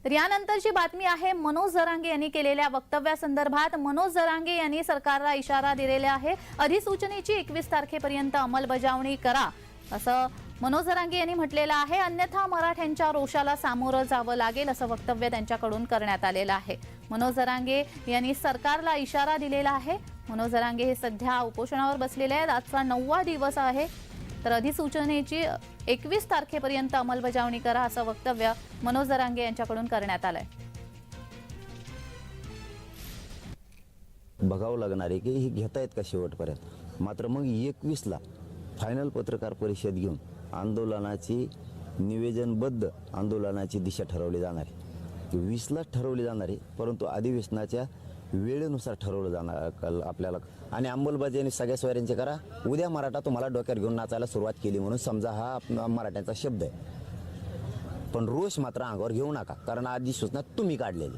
तर यानंतरची बातमी आहे मनोज जरांगे यांनी केलेल्या वक्तव्यासंदर्भात। मनोज जरांगे यांनी सरकारला इशारा दिलेला आहे, अधिसूचनेची 21 तारखेपर्यंत अंमलबजावणी करा असं मनोज जरांगे यांनी म्हटलेलं आहे। अन्यथा मराठ्यांच्या रोषाला सामोरं जावं लागेल असं वक्तव्य त्यांच्याकडून करण्यात आलेलं आहे। मनोज जरांगे यांनी सरकारला इशारा दिलेला आहे। मनोज जरांगे हे सध्या उपोषणावर बसलेले आहेत। आजचा 9वा दिवस आहे। तर अधिसूचनेची 21 तारखेपर्यंत अंमलबजावणी करा असं वक्तव्य मनोज जरांगे यांच्याकडून करण्यात आलंय। बघावं लागणार आहे की ही घेतायत का शेवटपर्यंत। मात्र मग 21 ला फायनल पत्रकार परिषद घेऊन आंदोलनाची निवेदनबद्ध आंदोलनाची दिशा ठरवली जाणार आहे। 20 ला ठरवली जाणार आहे, परंतु अधिवेशनाच्या वेळेनुसार ठरवलं जाणार आपल्याला। आणि अंमलबजावणी सगळ्या सोयऱ्यांची करा। उद्या मराठा तुम्हाला डोक्यावर घेऊन नाचायला सुरुवात केली म्हणून समजा, हा मराठ्यांचा शब्द आहे। पण रोष मात्र अंगावर घेऊ नका, कारण अधिसूचना तुम्ही काढलेली।